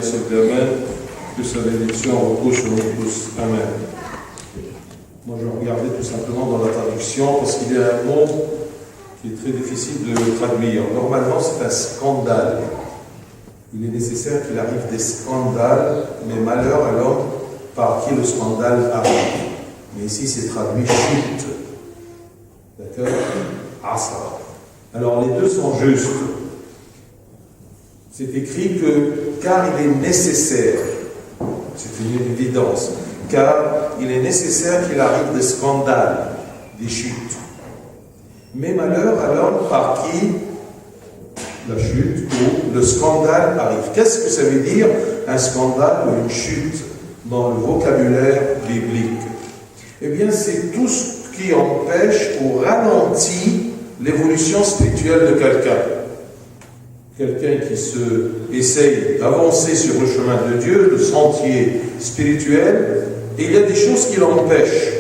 S'il te plaît, Amen. Que sa bénédiction repose sur nous tous. Amen. Moi, je regardais tout simplement dans la traduction parce qu'il y a un mot qui est très difficile de traduire. Normalement, c'est un scandale. Il est nécessaire qu'il arrive des scandales, mais malheur à l'homme par qui le scandale arrive. Mais ici, c'est traduit chute. D'accord? Asa. Alors, les deux sont justes. C'est écrit que, car il est nécessaire, c'est une évidence, car il est nécessaire qu'il arrive des scandales, des chutes. Mais malheur à l'homme par qui la chute ou le scandale arrive. Qu'est-ce que ça veut dire un scandale ou une chute dans le vocabulaire biblique? Eh bien, c'est tout ce qui empêche ou ralentit l'évolution spirituelle de quelqu'un. Quelqu'un qui essaye d'avancer sur le chemin de Dieu, le sentier spirituel, et il y a des choses qui l'empêchent,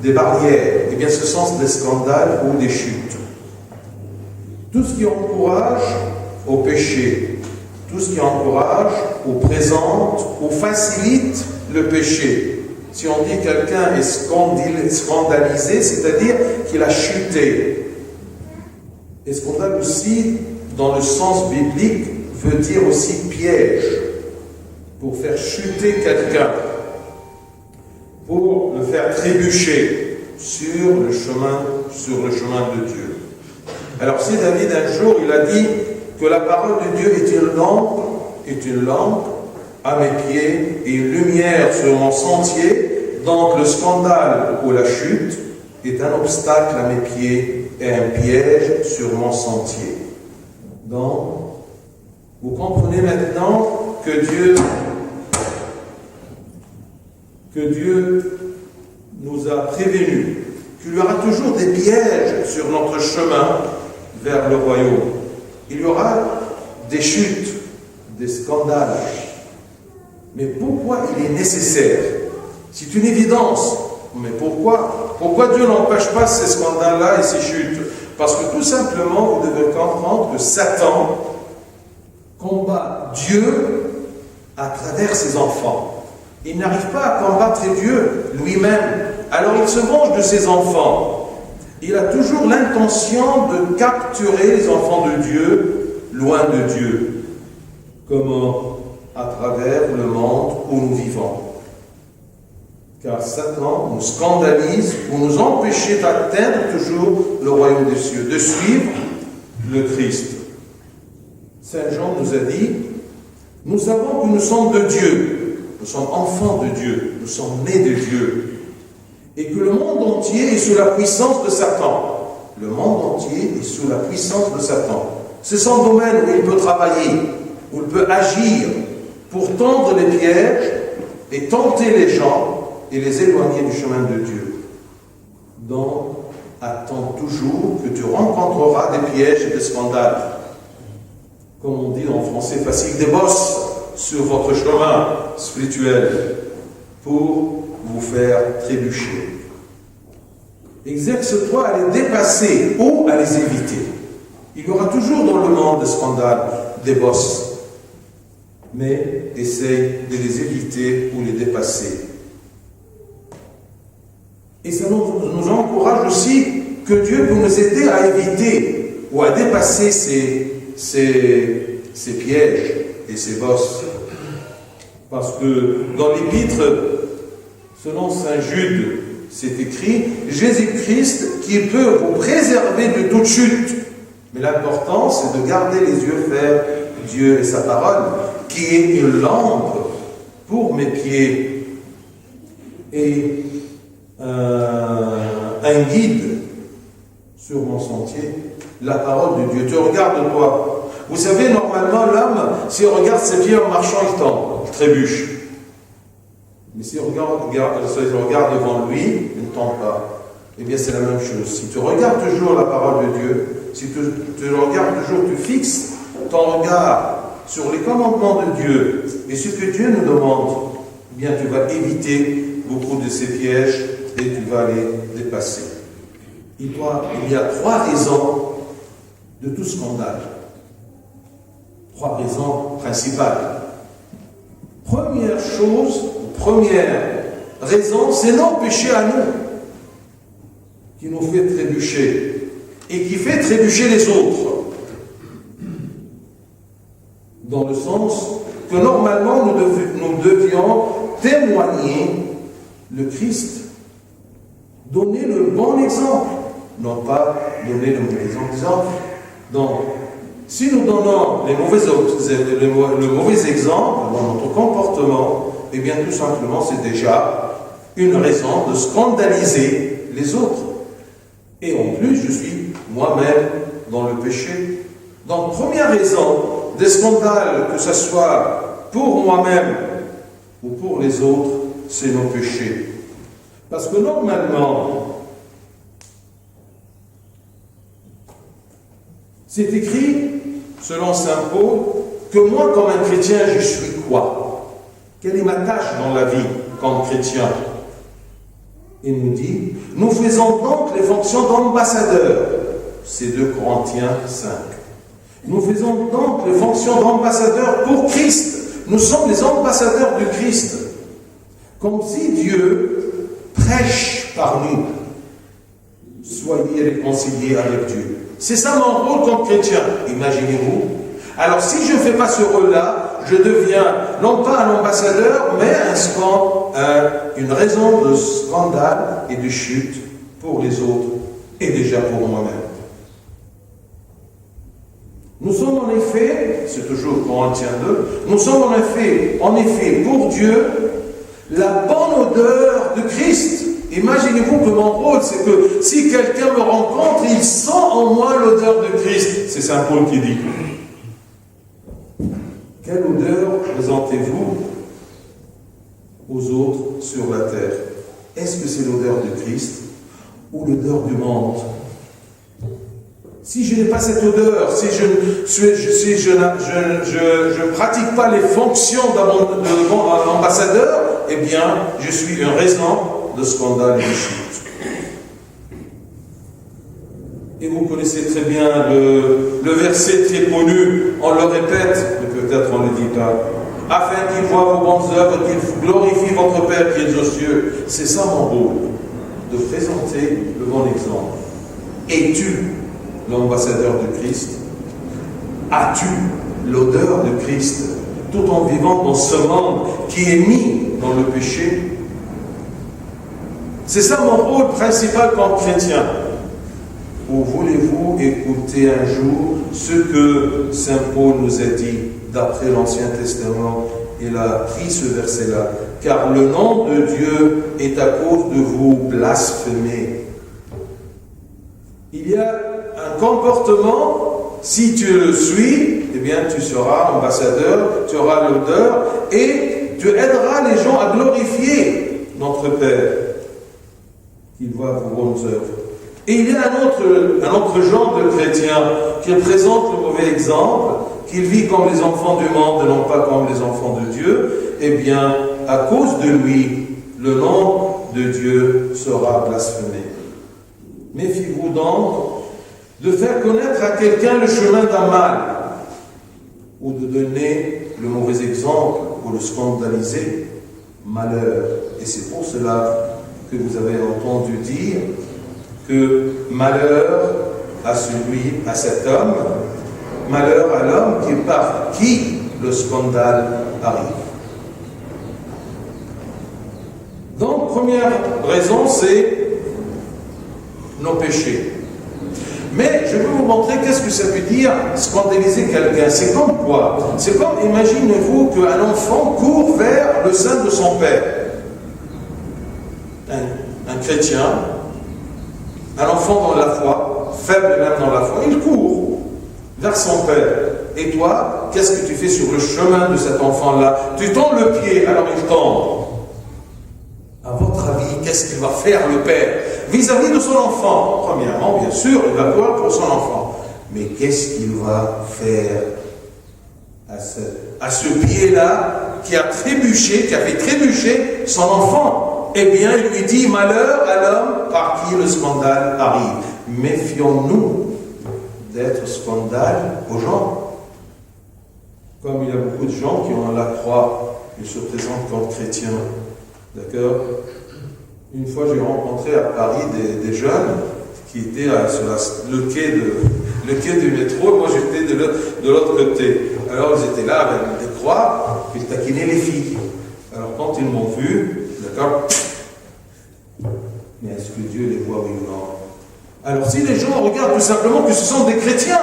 des barrières. Eh bien, ce sont des scandales ou des chutes. Tout ce qui encourage au péché, tout ce qui encourage ou présente ou facilite le péché. Si on dit quelqu'un est scandalisé, c'est-à-dire qu'il a chuté. Et scandale aussi, dans le sens biblique, veut dire aussi piège, pour faire chuter quelqu'un, pour le faire trébucher sur le chemin de Dieu. Alors si David un jour il a dit que la parole de Dieu est une lampe à mes pieds et une lumière sur mon sentier, donc le scandale ou la chute est un obstacle à mes pieds et un piège sur mon sentier. Donc, vous comprenez maintenant que Dieu nous a prévenus qu'il y aura toujours des pièges sur notre chemin vers le royaume. Il y aura des chutes, des scandales. Mais pourquoi il est nécessaire? C'est une évidence. Mais pourquoi? Pourquoi Dieu n'empêche pas ces scandales-là et ces chutes? Parce que tout simplement, vous devez comprendre que Satan combat Dieu à travers ses enfants. Il n'arrive pas à combattre Dieu lui-même. Alors il se venge de ses enfants. Il a toujours l'intention de capturer les enfants de Dieu loin de Dieu. Comment? À travers le monde où nous vivons. Car Satan nous scandalise pour nous empêcher d'atteindre toujours le royaume des cieux, de suivre le Christ. Saint Jean nous a dit, nous savons que nous sommes de Dieu, nous sommes enfants de Dieu, nous sommes nés de Dieu, et que le monde entier est sous la puissance de Satan. Le monde entier est sous la puissance de Satan. C'est son domaine où il peut travailler, où il peut agir pour tendre les pièges et tenter les gens et les éloigner du chemin de Dieu. Donc, attends toujours que tu rencontreras des pièges et des scandales. Comme on dit en français facile, des bosses sur votre chemin spirituel pour vous faire trébucher. Exerce-toi à les dépasser ou à les éviter. Il y aura toujours dans le monde des scandales, des bosses. Mais essaye de les éviter ou les dépasser. Et ça nous encourage aussi que Dieu peut nous aider à éviter ou à dépasser ces pièges et ces bosses. Parce que dans l'épître, selon Saint Jude, c'est écrit « Jésus-Christ qui peut vous préserver de toute chute ». Mais l'important, c'est de garder les yeux vers Dieu et sa parole, qui est une lampe pour mes pieds et un guide sur mon sentier, la parole de Dieu. Tu regardes toi. Vous savez, normalement, l'homme, s'il regarde ses pieds en marchant, il tombe, il trébuche. Mais s'il regarde devant lui, il ne tombe pas. Eh bien, c'est la même chose. Si tu regardes toujours la parole de Dieu, si tu regardes toujours, tu fixes ton regard sur les commandements de Dieu et ce que Dieu nous demande, eh bien, tu vas éviter beaucoup de ces pièges et tu vas les dépasser. Il y a 3 raisons de tout scandale. 3 raisons principales. Première chose, première raison, c'est nos péchés à nous qui nous fait trébucher et qui fait trébucher les autres. Dans le sens que normalement nous devions témoigner le Christ, donner le bon exemple, non pas donner le mauvais exemple. Donc, si nous donnons le mauvais exemple dans notre comportement, eh bien tout simplement c'est déjà une raison de scandaliser les autres. Et en plus, je suis moi-même dans le péché. Donc, première raison des scandales, que ce soit pour moi-même ou pour les autres, c'est nos péchés. Parce que normalement, c'est écrit, selon saint Paul, que moi, comme un chrétien, je suis quoi? Quelle est ma tâche dans la vie comme chrétien? Il nous dit, nous faisons donc les fonctions d'ambassadeurs. C'est 2 Corinthiens 5. Nous faisons donc les fonctions d'ambassadeurs pour Christ. Nous sommes les ambassadeurs de Christ. Comme si Dieu prêche par nous. Soyez réconciliés avec Dieu. C'est ça mon rôle comme chrétien. Imaginez-vous. Alors si je ne fais pas ce rôle-là, je deviens non pas un ambassadeur, mais une raison de scandale et de chute pour les autres et déjà pour moi-même. Nous sommes en effet, c'est toujours Corinthiens 2, nous sommes en effet pour Dieu la bonne odeur de Christ. Imaginez-vous que mon rôle, c'est que si quelqu'un me rencontre, il sent en moi l'odeur de Christ. C'est saint Paul qui dit. Quelle odeur présentez-vous aux autres sur la terre? Est-ce que c'est l'odeur de Christ ou l'odeur du monde? Si je n'ai pas cette odeur, si je ne pratique pas les fonctions d'ambassadeur, eh bien, je suis une raison de scandale et de chute. Et vous connaissez très bien le verset très connu, on le répète, mais peut-être on ne le dit pas. Afin qu'il voie vos bonnes œuvres, qu'il glorifie votre Père qui est aux cieux. C'est ça mon rôle, de présenter le bon exemple. Es-tu l'ambassadeur de Christ? As-tu l'odeur de Christ tout en vivant dans ce monde qui est mis dans le péché? C'est ça mon rôle principal comme chrétien. Ou voulez-vous écouter un jour ce que saint Paul nous a dit d'après l'Ancien Testament? Il a pris ce verset-là. Car le nom de Dieu est à cause de vous blasphémer. Il y a un comportement, si tu le suis, eh bien tu seras ambassadeur, tu auras l'odeur et tu aideras les gens à glorifier notre Père, qu'il voit vos bonnes œuvres. Et il y a un autre genre de chrétien qui présente le mauvais exemple, qui vit comme les enfants du monde et non pas comme les enfants de Dieu. Eh bien, à cause de lui, le nom de Dieu sera blasphémé. Méfiez-vous donc de faire connaître à quelqu'un le chemin d'un mal, ou de donner le mauvais exemple pour le scandaliser. Malheur. Et c'est pour cela que vous avez entendu dire que malheur à cet homme, malheur à l'homme par qui le scandale arrive. Donc, première raison, c'est nos péchés. Mais je vais vous montrer qu'est-ce que ça veut dire scandaliser quelqu'un. C'est comme quoi? C'est comme, imaginez-vous qu'un enfant court vers le sein de son père. Un chrétien, un enfant dans la foi, faible même dans la foi, il court vers son père. Et toi, qu'est-ce que tu fais sur le chemin de cet enfant-là? Tu tends le pied, alors il tombe. À votre avis, qu'est-ce qu'il va faire le père vis-à-vis de son enfant? Premièrement, bien sûr, il va courir pour son enfant. Mais qu'est-ce qu'il va faire à ce pied-là qui a trébuché, qui a fait trébucher son enfant? Eh bien, il lui dit, malheur à l'homme par qui le scandale arrive. Méfions-nous d'être scandale aux gens. Comme il y a beaucoup de gens qui ont la croix il se présente comme chrétien. D'accord? Une fois, j'ai rencontré à Paris des jeunes qui étaient sur le quai du métro, et moi j'étais de l'autre côté. Alors ils étaient là avec des croix, ils taquinaient les filles. Alors quand ils m'ont vu, d'accord, mais est-ce que Dieu les voit, oui ou non? Alors si les gens regardent tout simplement que ce sont des chrétiens,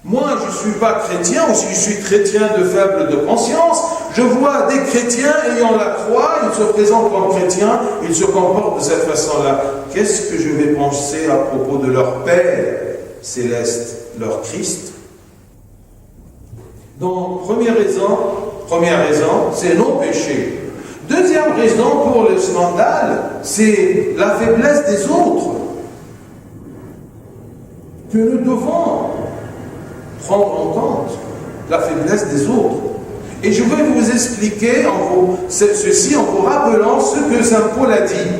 moi je ne suis pas chrétien, ou si je suis chrétien de faible de conscience, je vois des chrétiens ayant la croix, ils se présentent comme chrétiens, ils se comportent de cette façon-là. Qu'est-ce que je vais penser à propos de leur Père céleste, leur Christ? Donc, première raison, c'est non péché. Deuxième raison pour le scandale, c'est la faiblesse des autres que nous devons prendre en compte, la faiblesse des autres. Et je vais vous expliquer ceci en vous rappelant ce que Saint Paul a dit.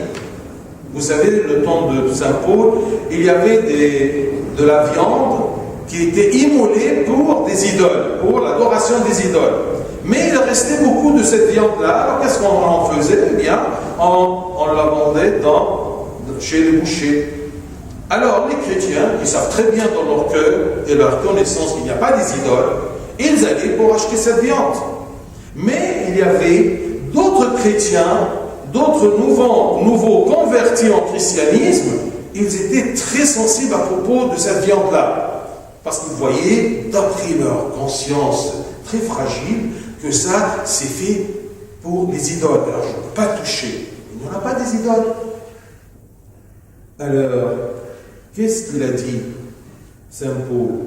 Vous savez, le temps de Saint Paul, il y avait de la viande qui était immolée pour des idoles, pour l'adoration des idoles. Mais il restait beaucoup de cette viande-là. Alors qu'est-ce qu'on en faisait? Eh bien, on la vendait chez les bouchers. Alors les chrétiens, qui savent très bien dans leur cœur et leur connaissance qu'il n'y a pas des idoles, ils allaient pour acheter cette viande. Mais il y avait d'autres chrétiens, d'autres nouveaux convertis en christianisme, ils étaient très sensibles à propos de cette viande-là. Parce qu'ils voyaient, d'après leur conscience très fragile, que ça, c'est fait pour les idoles. Alors, je ne peux pas toucher. Il n'y en a pas des idoles. Alors, qu'est-ce qu'il a dit, Saint Paul?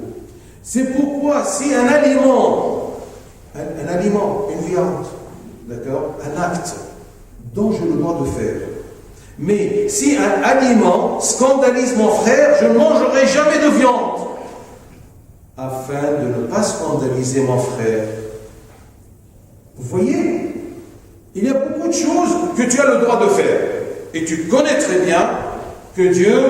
C'est pourquoi, si un aliment, une viande, d'accord, un acte dont j'ai le droit de faire, mais si un aliment scandalise mon frère, je ne mangerai jamais de viande, afin de ne pas scandaliser mon frère. Vous voyez, il y a beaucoup de choses que tu as le droit de faire, et tu connais très bien que Dieu,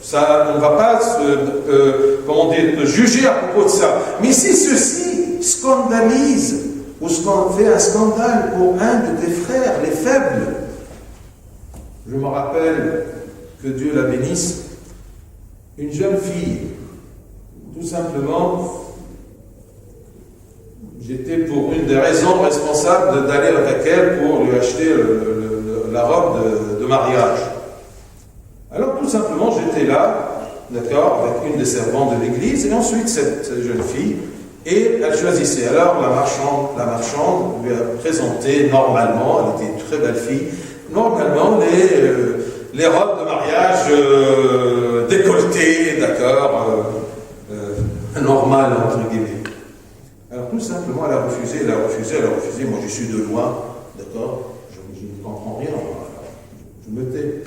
ça ne va pas te juger à propos de ça. Mais si ceci scandalise, ou fait un scandale pour un de tes frères, les faibles, je me rappelle, que Dieu la bénisse, une jeune fille, tout simplement, j'étais pour une des raisons responsables d'aller avec elle pour lui acheter la robe de mariage. Alors tout simplement, j'étais là, d'accord, avec une des servantes de l'église, et ensuite cette jeune fille, et elle choisissait. Alors la marchande lui a présenté normalement, elle était une très belle fille, normalement les robes de mariage décolletées, d'accord, normales entre guillemets. Alors tout simplement, elle a refusé. Moi je suis de loin, d'accord, je ne comprends rien, je me tais.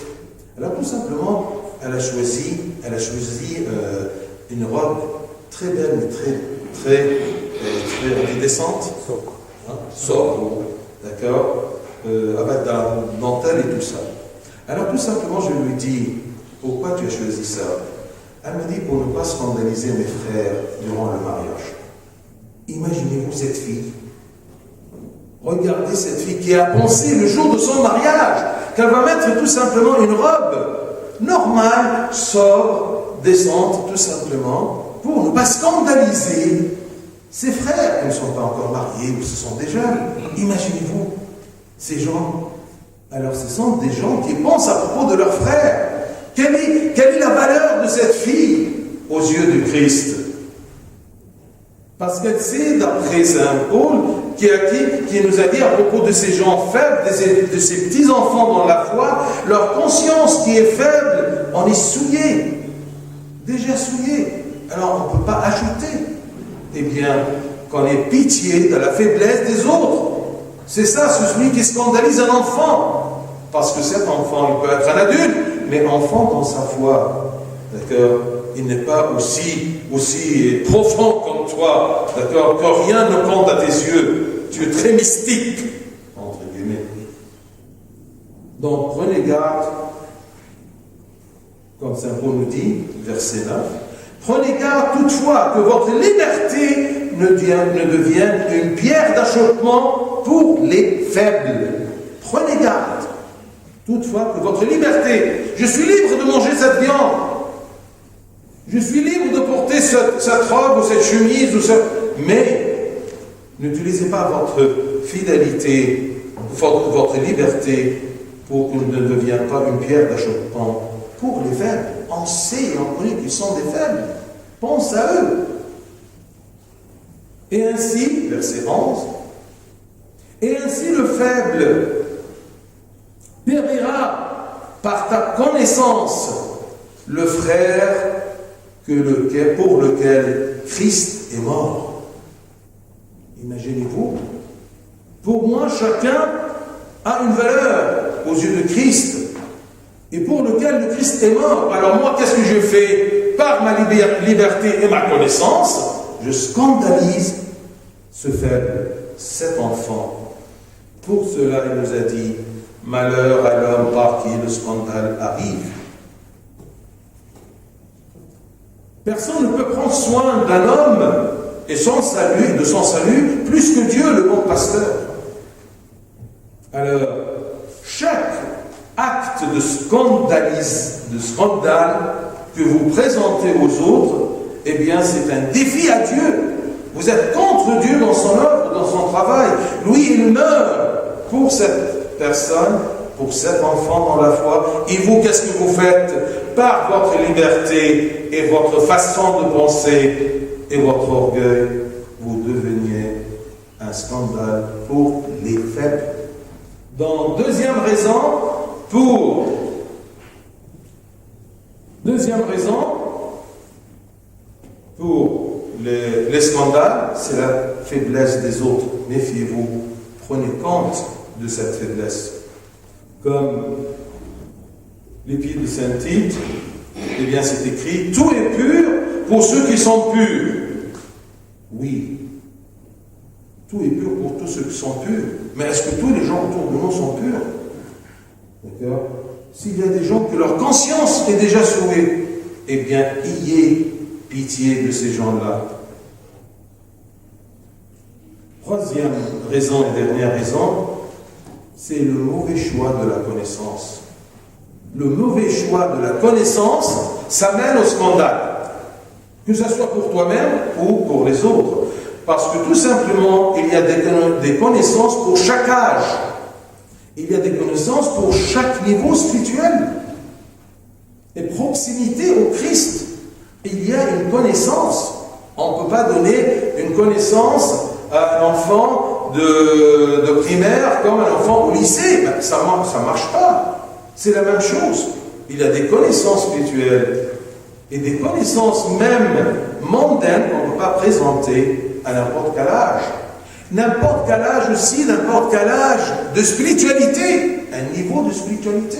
Alors tout simplement, elle a choisi une robe très belle, mais très décente, sobre, d'accord, avec de la dentelle et tout ça. Alors tout simplement, je lui dis, pourquoi tu as choisi ça? Elle me dit, pour ne pas scandaliser mes frères durant le mariage. Imaginez-vous cette fille. Regardez cette fille qui a pensé le jour de son mariage qu'elle va mettre tout simplement une robe normale, sobre, décente, tout simplement, pour ne pas scandaliser ses frères qui ne sont pas encore mariés ou ce sont des jeunes. Imaginez-vous ces gens. Alors ce sont des gens qui pensent à propos de leurs frères. Quelle est la valeur de cette fille aux yeux du Christ? Parce qu'elle sait, d'après Saint Paul, qui nous a dit à propos de ces gens faibles, de ces petits-enfants dans la foi, leur conscience qui est faible, on est souillé, déjà souillé. Alors on ne peut pas ajouter, eh bien, qu'on ait pitié de la faiblesse des autres. C'est ça, celui qui scandalise un enfant. Parce que cet enfant, il peut être un adulte, mais enfant dans sa foi, d'accord, il n'est pas aussi profond comme toi, d'accord, que rien ne compte à tes yeux. Tu es très mystique, entre guillemets. Donc, prenez garde, comme Saint Paul nous dit, verset 9, prenez garde toutefois que votre liberté ne devienne une pierre d'achoppement pour les faibles. Prenez garde, toutefois, que votre liberté, je suis libre de manger cette viande, je suis libre de porter cette robe ou cette chemise, mais n'utilisez pas votre fidélité, votre liberté pour qu'elle ne devienne pas une pierre d'achoppement pour les faibles. On sait et on connaît qu'ils sont des faibles. Pense à eux. Et ainsi, verset 11, et ainsi le faible périra par ta connaissance le frère pour lequel Christ est mort. Imaginez-vous, pour moi, chacun a une valeur aux yeux de Christ et pour lequel le Christ est mort. Alors moi, qu'est-ce que je fais? Par ma liberté et ma connaissance, je scandalise ce faible, cet enfant. Pour cela, il nous a dit, malheur à l'homme par qui le scandale arrive. Personne ne peut prendre soin d'un homme et de son salut, plus que Dieu, le bon pasteur. Alors, chaque acte de scandale que vous présentez aux autres, eh bien, c'est un défi à Dieu. Vous êtes contre Dieu dans son œuvre, dans son travail. Lui, il meurt pour cette personne, pour cet enfant dans la foi. Et vous, qu'est-ce que vous faites? Par votre liberté et votre façon de penser et votre orgueil, vous deveniez un scandale pour les faibles. Donc, deuxième raison pour les scandales, c'est la faiblesse des autres. Méfiez-vous, prenez compte de cette faiblesse. Comme l'épître de Saint Tite, eh bien c'est écrit, tout est pur pour ceux qui sont purs. Oui, tout est pur pour tous ceux qui sont purs. Mais est-ce que tous les gens autour de nous sont purs? D'accord? S'il y a des gens que leur conscience est déjà sauvée, eh bien, ayez pitié de ces gens-là. Troisième raison et dernière raison, c'est le mauvais choix de la connaissance. Le mauvais choix de la connaissance, ça mène au scandale. Que ce soit pour toi-même ou pour les autres. Parce que tout simplement, il y a des connaissances pour chaque âge. Il y a des connaissances pour chaque niveau spirituel. Et proximité au Christ, il y a une connaissance. On ne peut pas donner une connaissance à un enfant de primaire comme un enfant au lycée. Ben, ça ne marche pas. C'est la même chose. Il y a des connaissances spirituelles et des connaissances même mondaines qu'on ne peut pas présenter à n'importe quel âge. N'importe quel âge aussi, n'importe quel âge de spiritualité, un niveau de spiritualité.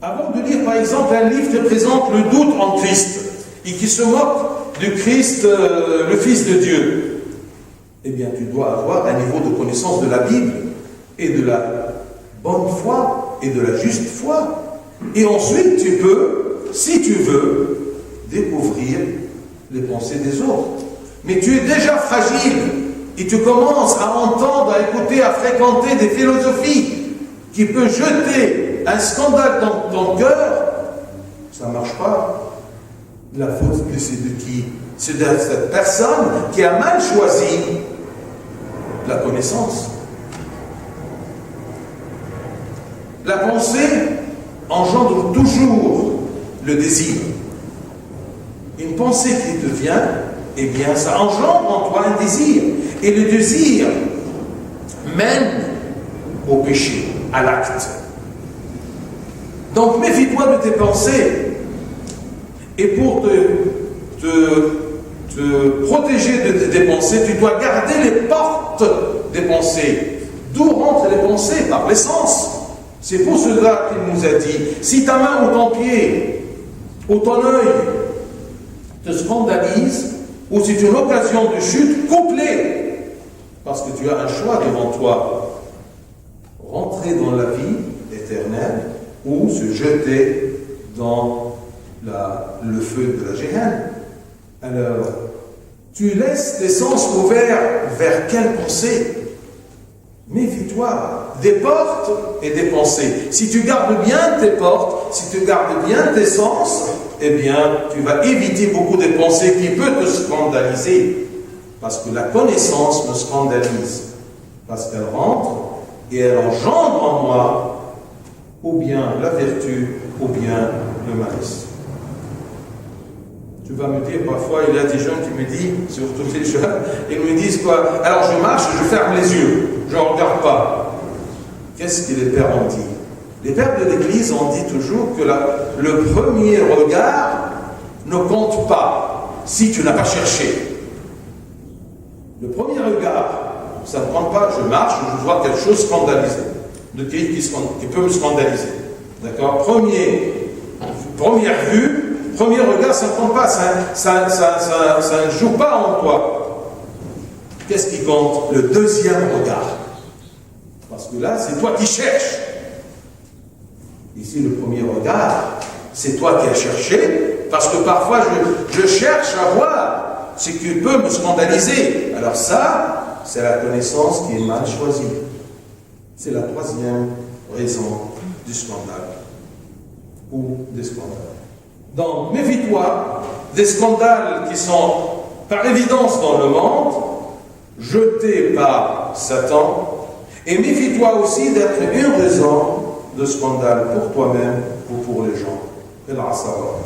Avant de lire par exemple un livre qui présente le doute en Christ et qui se moque de Christ, le Fils de Dieu, eh bien tu dois avoir un niveau de connaissance de la Bible et de la bonne foi et de la juste foi. Et ensuite tu peux, si tu veux, découvrir les pensées des autres. Mais tu es déjà fragile et tu commences à entendre, à écouter, à fréquenter des philosophies qui peuvent jeter un scandale dans ton cœur. Ça ne marche pas. La faute, c'est de qui? C'est de cette personne qui a mal choisi la connaissance. La pensée engendre toujours le désir. Une pensée qui te vient, eh bien, ça engendre en toi un désir. Et le désir mène au péché, à l'acte. Donc, méfie-toi de tes pensées. Et pour te protéger de tes pensées, tu dois garder les portes des pensées. D'où rentrent les pensées? Par les sens. C'est pour cela qu'il nous a dit, si ta main ou ton pied ou ton œil te scandalise, ou c'est une occasion de chute, coupe-les. Parce que tu as un choix devant toi. Rentrer dans la vie éternelle ou se jeter dans le feu de la Géhenne. Alors, Tu laisses tes sens ouverts vers quelle pensée? Méfie-toi des portes et des pensées. Si tu gardes bien tes portes, si tu gardes bien tes sens, eh bien, tu vas éviter beaucoup de pensées qui peuvent te scandaliser. Parce que la connaissance me scandalise. Parce qu'elle rentre et elle engendre en moi ou bien la vertu ou bien le malice. Tu vas me dire, parfois, il y a des jeunes qui me disent, surtout les jeunes, ils me disent quoi? Alors je marche, je ferme les yeux, je ne regarde pas. Qu'est-ce que les pères ont dit? Les pères de l'Église ont dit toujours que le premier regard ne compte pas si tu n'as pas cherché. Le premier regard, ça ne compte pas, je marche, je vois quelque chose scandalisé, qui peut me scandaliser. D'accord? Première vue, premier regard, ça ne compte pas, ça ne joue pas en toi. Qu'est-ce qui compte? Le deuxième regard. Parce que là, c'est toi qui cherches. Ici, le premier regard, c'est toi qui as cherché, parce que parfois, je cherche à voir ce qui peut me scandaliser. Alors ça, c'est la connaissance qui est mal choisie. C'est la troisième raison du scandale ou des scandales. Donc, méfie-toi des scandales qui sont par évidence dans le monde, jetés par Satan, et méfie-toi aussi d'être une raison de scandale pour toi-même ou pour les gens. Et là, ça va.